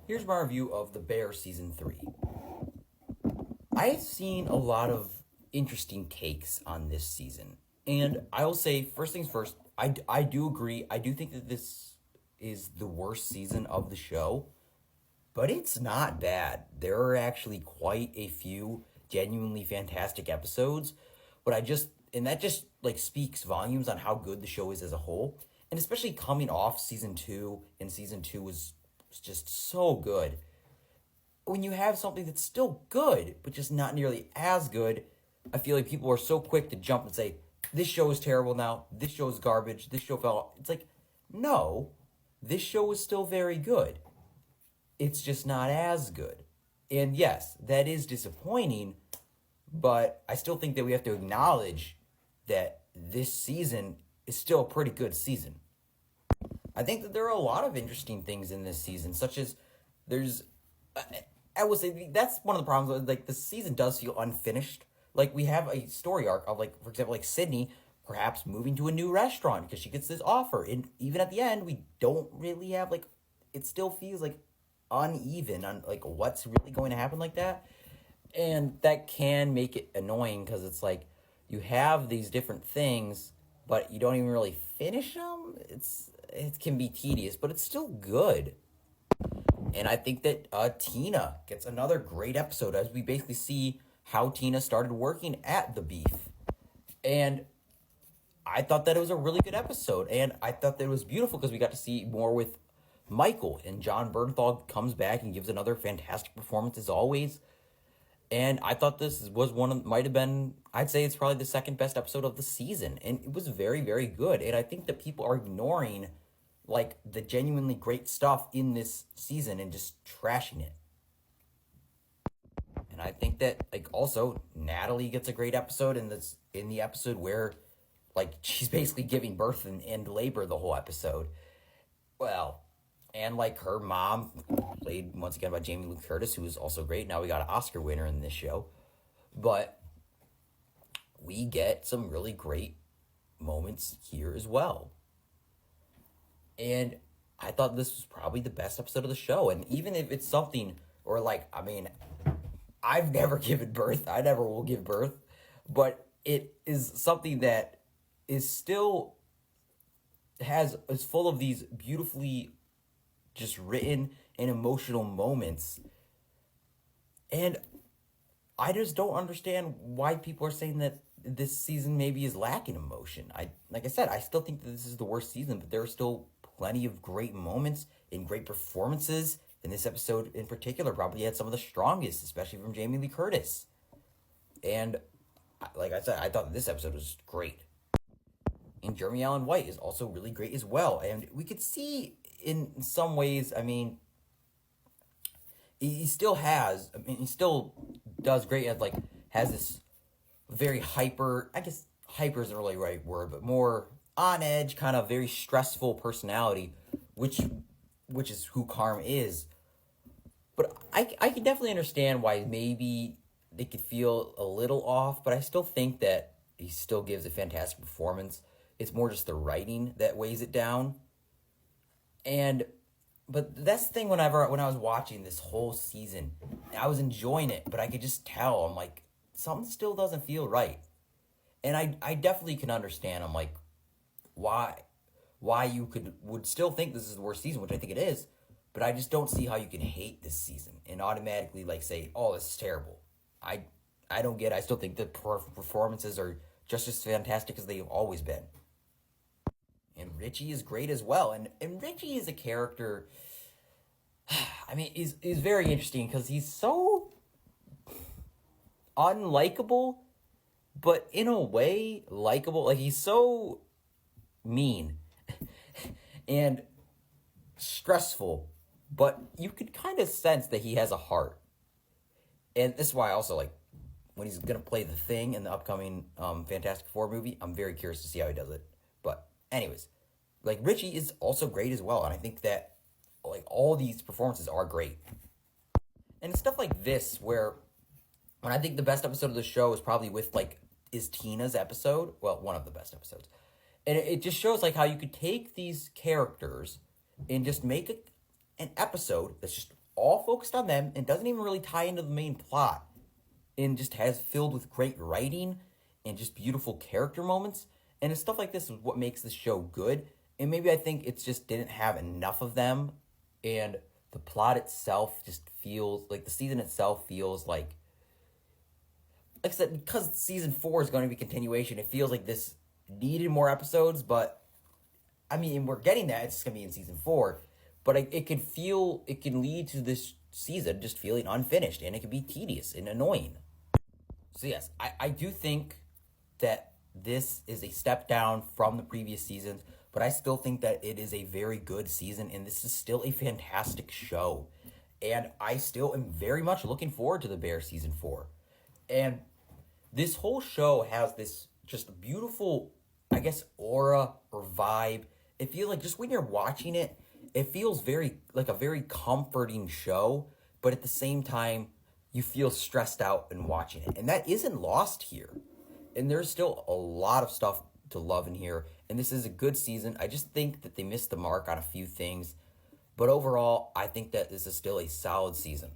Here's my review of The Bear Season 3. I've seen a lot of interesting takes on this season. And I will say, first things first, I do agree. I do think that this is the worst season of the show, but it's not bad. There are actually quite a few genuinely fantastic episodes. And that just like speaks volumes on how good the show is as a whole. And especially coming off season 2, and season 2 was just so good. When you have something that's still good, but just not nearly as good, I feel like people are so quick to jump and say, this show is terrible now, this show is garbage, this show fell off. It's like, no, this show is still very good. It's just not as good. And yes, that is disappointing, but I still think that we have to acknowledge that this season is still a pretty good season. I think that there are a lot of interesting things in this season, such as there's I would say that's one of the problems. Like the season does feel unfinished. Like we have a story arc of like, for example, like Sydney perhaps moving to a new restaurant because she gets this offer, and even at the end, we don't really have like. It still feels like uneven on like what's really going to happen like that, and that can make it annoying because it's like you have these different things, but you don't even really finish them. It can be tedious, but it's still good. And I think that Tina gets another great episode as we basically see how Tina started working at the Beef. And I thought that it was a really good episode. And I thought that it was beautiful because we got to see more with Michael. And John Bernthal comes back and gives another fantastic performance as always. And I thought this was might have been, I'd say it's probably the second best episode of the season. And it was very, very good. And I think that people are ignoring like the genuinely great stuff in this season and just trashing it. And I think that like also Natalie gets a great episode in the episode where like she's basically giving birth and labor the whole episode. Well, and like her mom, played once again by Jamie Lee Curtis, who is also great. Now we got an Oscar winner in this show. But we get some really great moments here as well. And I thought this was probably the best episode of the show. And even if it's something, or like, I mean, I've never given birth, I never will give birth, but it is something that is still is full of these beautifully just written and emotional moments. And I just don't understand why people are saying that this season maybe is lacking emotion. Like I said, I still think that this is the worst season, but there are still plenty of great moments and great performances. And this episode in particular probably had some of the strongest, especially from Jamie Lee Curtis. And like I said, I thought this episode was great. And Jeremy Allen White is also really great as well. And we could see in some ways, I mean, he still does great at like, has this very hyper, I guess hyper isn't really the right word, but more on edge, kind of very stressful personality, which is who Carm is. But I can definitely understand why maybe they could feel a little off, but I still think that he still gives a fantastic performance. It's more just the writing that weighs it down. But that's the thing, when I was watching this whole season, I was enjoying it, but I could just tell, I'm like, something still doesn't feel right. And I definitely can understand, I'm like, why you would still think this is the worst season, which I think it is, but I just don't see how you can hate this season and automatically like say, oh, this is terrible. I don't get it. I still think the performances are just as fantastic as they've always been. And Richie is great as well. And Richie is a character, I mean, is very interesting because he's so unlikable, but in a way likable. Like he's so mean and stressful, but you could kind of sense that he has a heart. And this is why I also like when he's going to play the Thing in the upcoming Fantastic Four movie. I'm very curious to see how he does it. But anyways, like Richie is also great as well. And I think that like all these performances are great. And it's stuff like this where when I think the best episode of the show is probably is Tina's episode. Well, one of the best episodes. And it just shows like how you could take these characters and just make an episode that's just all focused on them and doesn't even really tie into the main plot, and just has filled with great writing and just beautiful character moments. And it's stuff like this is what makes this show good. And maybe I think it's just didn't have enough of them, and the plot itself just feels like the season itself feels like I said, because season 4 is going to be continuation, it feels like this needed more episodes, but I mean, we're getting that. It's going to be in season 4, but it can lead to this season just feeling unfinished, and it can be tedious and annoying. So yes, I do think that this is a step down from the previous seasons, but I still think that it is a very good season, and this is still a fantastic show. And I still am very much looking forward to the Bear season 4. And this whole show has this just beautiful, I guess, aura or vibe. It feels like just when you're watching it, it feels very like a very comforting show, but at the same time, you feel stressed out in watching it. And that isn't lost here. And there's still a lot of stuff to love in here. And this is a good season. I just think that they missed the mark on a few things. But overall, I think that this is still a solid season.